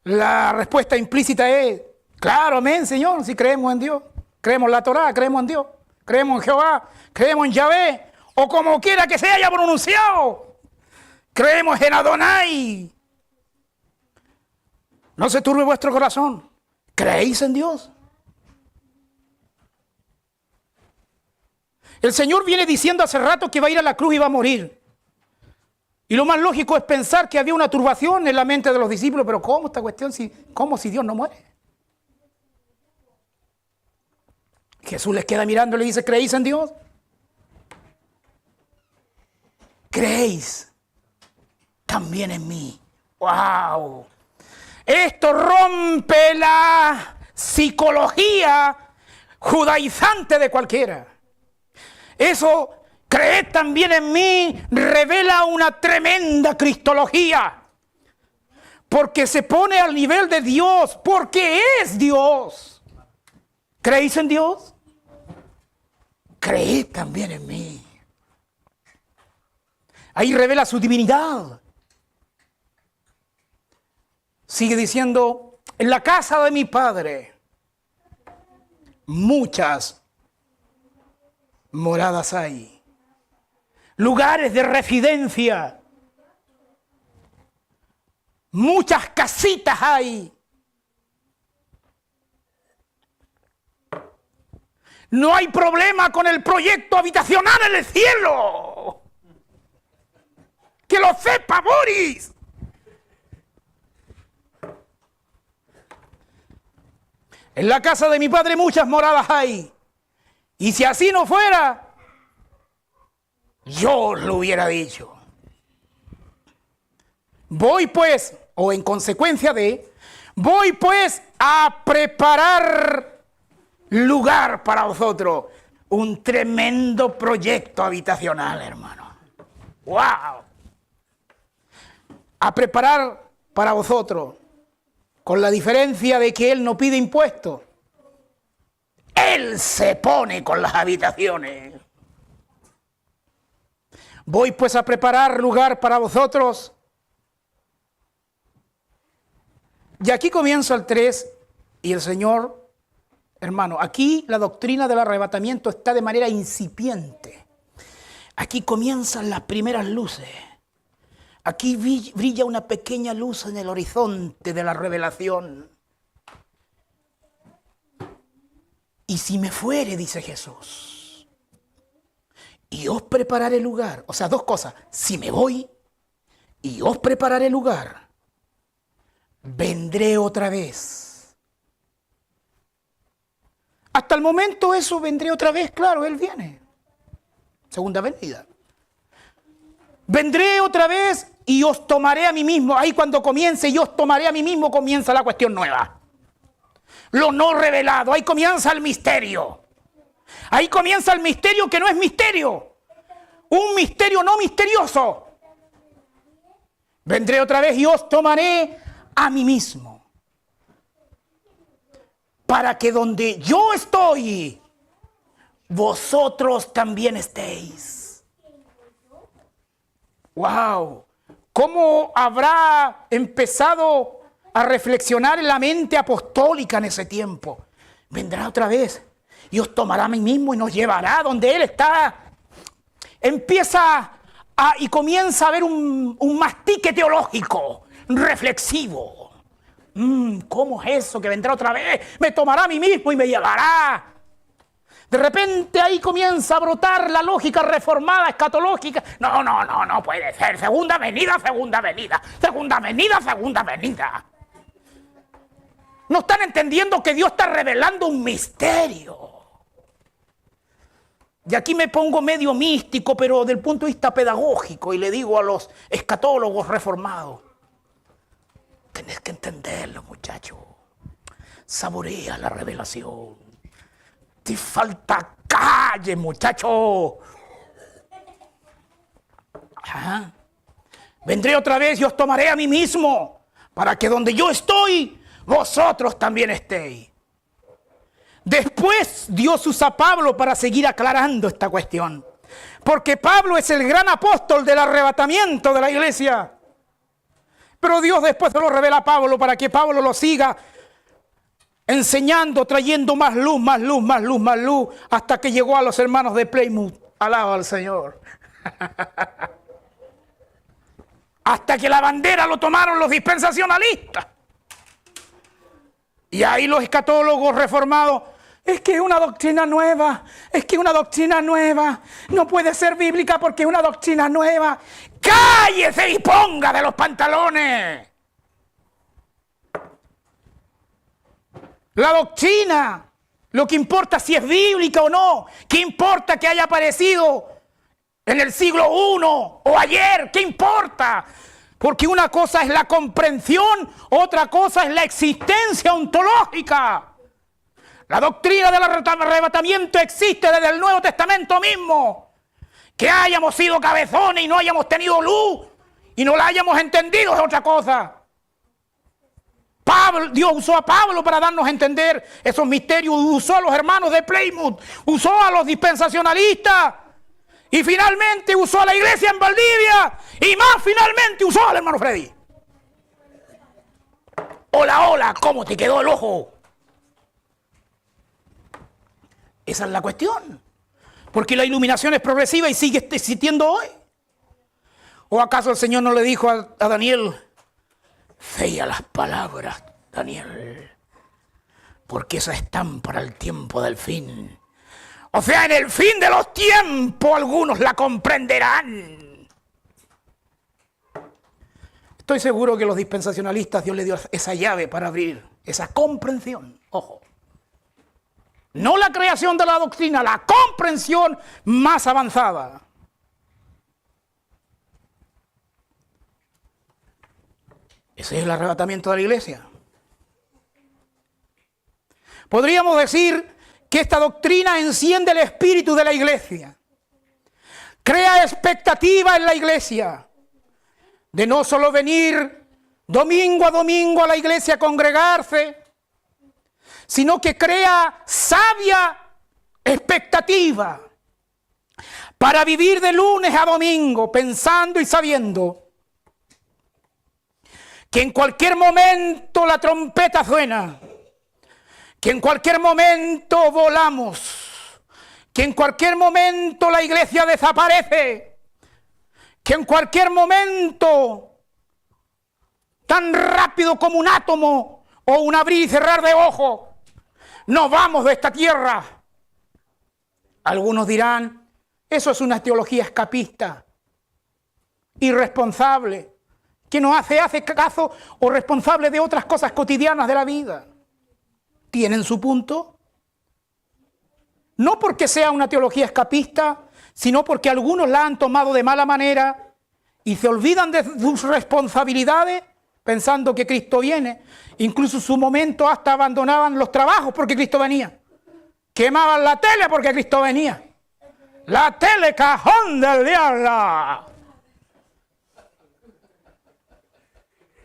La respuesta implícita es: claro, amén, Señor, si creemos en Dios. Creemos en la Torá, creemos en Dios. Creemos en Jehová, creemos en Yahvé, o como quiera que se haya pronunciado. Creemos en Adonai. No se turbe vuestro corazón. ¿Creéis en Dios? El Señor viene diciendo hace rato que va a ir a la cruz y va a morir. Y lo más lógico es pensar que había una turbación en la mente de los discípulos. Pero ¿cómo esta cuestión? ¿Cómo si Dios no muere? Jesús les queda mirando y le dice: ¿creéis en Dios? ¿Creéis también en mí? ¡Wow! Esto rompe la psicología judaizante de cualquiera. Eso, creed también en mí, revela una tremenda cristología. Porque se pone al nivel de Dios, porque es Dios. ¿Creéis en Dios? Creed también en mí. Ahí revela su divinidad. Sigue diciendo: en la casa de mi Padre muchas moradas hay, lugares de residencia, muchas casitas hay. No hay problema con el proyecto habitacional en el cielo. ¡Que lo sepa, Boris! En la casa de mi Padre muchas moradas hay. Y si así no fuera, yo os lo hubiera dicho. Voy pues, o en consecuencia de, voy pues a preparar lugar para vosotros. Un tremendo proyecto habitacional, hermano. ¡Wow! A preparar para vosotros, con la diferencia de que Él no pide impuestos. Él se pone con las habitaciones. Voy pues a preparar lugar para vosotros. Y aquí comienza el 3 y el Señor, hermano, aquí la doctrina del arrebatamiento está de manera incipiente. Aquí comienzan las primeras luces. Aquí brilla una pequeña luz en el horizonte de la revelación. Y si me fuere, dice Jesús, y os prepararé lugar. O sea, dos cosas. Si me voy y os prepararé lugar, vendré otra vez. Hasta el momento eso, vendré otra vez, claro, Él viene. Segunda venida. Vendré otra vez y os tomaré a mí mismo. Ahí cuando comience y os tomaré a mí mismo, comienza la cuestión nueva. Lo no revelado, ahí comienza el misterio. Ahí comienza el misterio que no es misterio. Un misterio no misterioso. Vendré otra vez y os tomaré a mí mismo. Para que donde yo estoy, vosotros también estéis. ¡Wow! ¿Cómo habrá empezado a reflexionar en la mente apostólica en ese tiempo? Vendrá otra vez y os tomará a mí mismo y nos llevará donde Él está. Empieza y comienza a haber un mastique teológico, reflexivo. ¿Cómo es eso que vendrá otra vez? Me tomará a mí mismo y me llevará. De repente ahí comienza a brotar la lógica reformada, escatológica. No puede ser. Segunda venida, segunda venida. Segunda venida, segunda venida. No están entendiendo que Dios está revelando un misterio. Y aquí me pongo medio místico, pero del punto de vista pedagógico, y le digo a los escatólogos reformados: tenés que entenderlo, muchacho. Saborea la revelación. Te falta calle, muchacho. Ajá. Vendré otra vez y os tomaré a mí mismo, para que donde yo estoy, vosotros también estéis. Después Dios usa a Pablo para seguir aclarando esta cuestión. Porque Pablo es el gran apóstol del arrebatamiento de la iglesia. Pero Dios después se lo revela a Pablo para que Pablo lo siga enseñando, trayendo más luz, más luz, más luz, más luz, hasta que llegó a los hermanos de Plymouth. Alaba al Señor. Hasta que la bandera lo tomaron los dispensacionalistas. Y ahí los escatólogos reformados: es que es una doctrina nueva, es que es una doctrina nueva, no puede ser bíblica porque es una doctrina nueva. ¡Cállese y ponga de los pantalones! La doctrina, lo que importa si es bíblica o no, ¿qué importa que haya aparecido en el siglo I o ayer? ¿Qué importa? Porque una cosa es la comprensión, otra cosa es la existencia ontológica. La doctrina del arrebatamiento existe desde el Nuevo Testamento mismo. Que hayamos sido cabezones y no hayamos tenido luz y no la hayamos entendido es otra cosa. Dios usó a Pablo para darnos a entender esos misterios, usó a los hermanos de Plymouth, usó a los dispensacionalistas y finalmente usó a la iglesia en Valdivia y más finalmente usó al hermano Freddy. Hola, ¿cómo te quedó el ojo? Esa es la cuestión. Porque la iluminación es progresiva y sigue existiendo hoy. ¿O acaso el Señor no le dijo a Daniel: sella las palabras, Daniel, porque esas están para el tiempo del fin? O sea, en el fin de los tiempos algunos la comprenderán. Estoy seguro que los dispensacionalistas Dios les dio esa llave para abrir esa comprensión. Ojo. No la creación de la doctrina, la comprensión más avanzada. Ese es el arrebatamiento de la iglesia. Podríamos decir que esta doctrina enciende el espíritu de la iglesia. Crea expectativa en la iglesia. De no solo venir domingo a domingo a la iglesia a congregarse, sino que crea sabia expectativa para vivir de lunes a domingo pensando y sabiendo que en cualquier momento la trompeta suena, que en cualquier momento volamos, que en cualquier momento la iglesia desaparece, que en cualquier momento, tan rápido como un átomo o un abrir y cerrar de ojos, nos vamos de esta tierra. Algunos dirán, eso es una teología escapista, irresponsable, que no hace caso o responsable de otras cosas cotidianas de la vida. ¿Tienen su punto? No porque sea una teología escapista, sino porque algunos la han tomado de mala manera y se olvidan de sus responsabilidades pensando que Cristo viene. Incluso en su momento hasta abandonaban los trabajos porque Cristo venía. Quemaban la tele porque Cristo venía. La tele, cajón del diablo.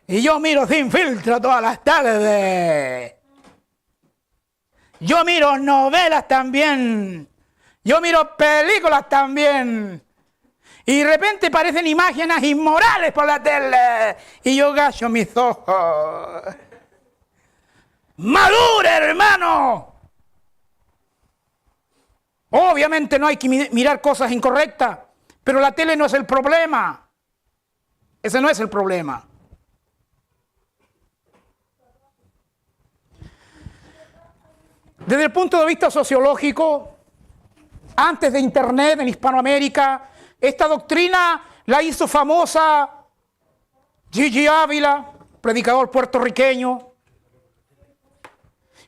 Y yo miro Sin Filtro todas las tardes. Yo miro novelas también. Yo miro películas también. Y de repente parecen imágenes inmorales por la tele. Y yo gacho mis ojos. ¡Madure, hermano! Obviamente no hay que mirar cosas incorrectas. Pero la tele no es el problema. Ese no es el problema. Desde el punto de vista sociológico, antes de Internet en Hispanoamérica, esta doctrina la hizo famosa Gigi Ávila, predicador puertorriqueño.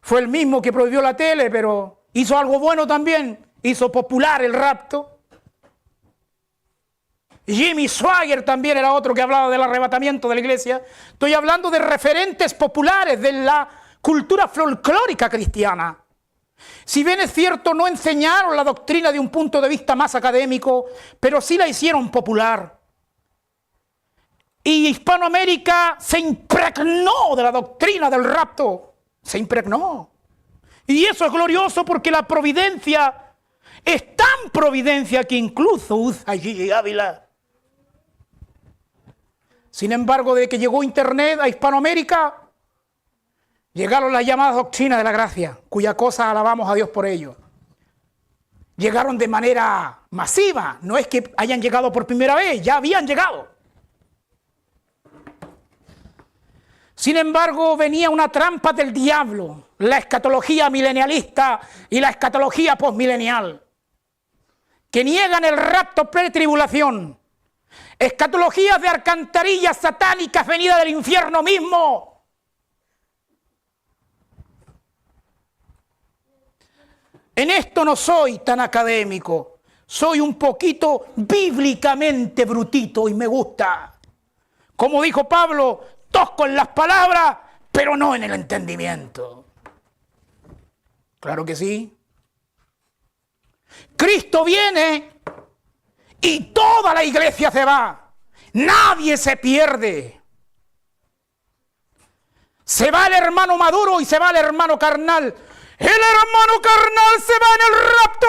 Fue el mismo que prohibió la tele, pero hizo algo bueno también, hizo popular el rapto. Jimmy Swaggart también era otro que hablaba del arrebatamiento de la iglesia. Estoy hablando de referentes populares de la cultura folclórica cristiana. Si bien es cierto, no enseñaron la doctrina de un punto de vista más académico, pero sí la hicieron popular. Y Hispanoamérica se impregnó de la doctrina del rapto. Se impregnó. Y eso es glorioso porque la providencia es tan providencia que incluso usa Gigi Ávila. Sin embargo, de que llegó Internet a Hispanoamérica, llegaron las llamadas doctrinas de la gracia, cuya cosa alabamos a Dios por ello. Llegaron de manera masiva, no es que hayan llegado por primera vez, ya habían llegado. Sin embargo, venía una trampa del diablo, la escatología milenialista y la escatología posmilenial, que niegan el rapto pretribulación, escatologías de alcantarillas satánicas venidas del infierno mismo. En esto no soy tan académico, soy un poquito bíblicamente brutito y me gusta. Como dijo Pablo, tosco en las palabras, pero no en el entendimiento. Claro que sí. Cristo viene y toda la iglesia se va. Nadie se pierde. Se va el hermano maduro y se va el hermano carnal. El hermano carnal se va en el rapto.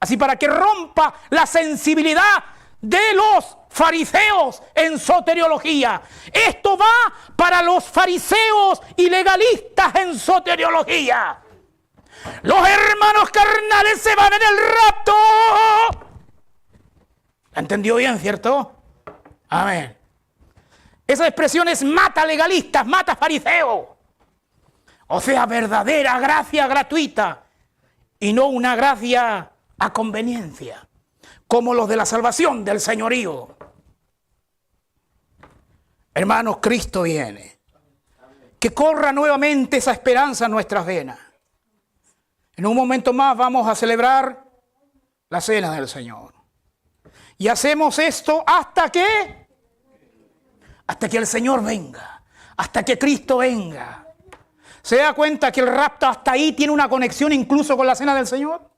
Así para que rompa la sensibilidad de los fariseos en soteriología. Esto va para los fariseos y legalistas en soteriología. Los hermanos carnales se van en el rapto. ¿La entendió bien, cierto? Amén. Esa expresión es mata legalistas, mata fariseos. O sea, verdadera gracia gratuita y no una gracia a conveniencia, como los de la salvación del señorío. Hermanos, Cristo viene. Que corra nuevamente esa esperanza en nuestras venas. En un momento más vamos a celebrar la cena del Señor. Y hacemos esto hasta que el Señor venga, hasta que Cristo venga. ¿Se da cuenta que el rapto hasta ahí tiene una conexión incluso con la cena del Señor?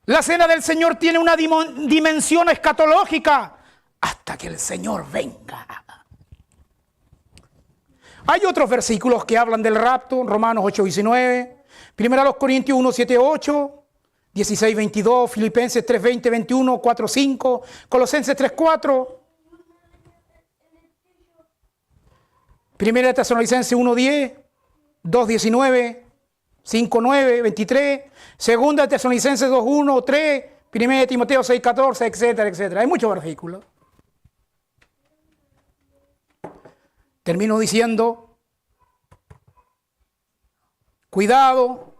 La cena del Señor tiene una dimensión escatológica hasta que el Señor venga. Hay otros versículos que hablan del rapto, Romanos 8:19, 1 Corintios 1:7-8, 16, 22, Filipenses 3, 20, 21, 4, 5, Colosenses 3, 4, Primera Tesalonicenses 1, 10, 2, 19, 5, 9, 23, Segunda Tesalonicenses 2, 1, 3, Primera Timoteo 6, 14, etcétera, etcétera. Hay muchos versículos. Termino diciendo, cuidado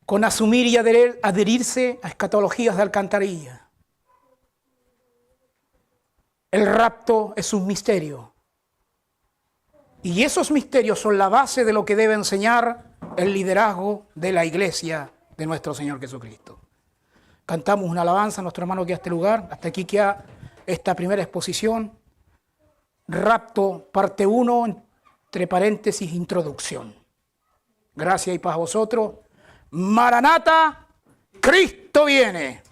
con asumir y adherirse a escatologías de alcantarilla. El rapto es un misterio. Y esos misterios son la base de lo que debe enseñar el liderazgo de la iglesia de nuestro Señor Jesucristo. Cantamos una alabanza a nuestro hermano que a este lugar. Hasta aquí queda esta primera exposición. Rapto, parte 1, entre paréntesis, introducción. Gracias y paz a vosotros. Maranata, Cristo viene.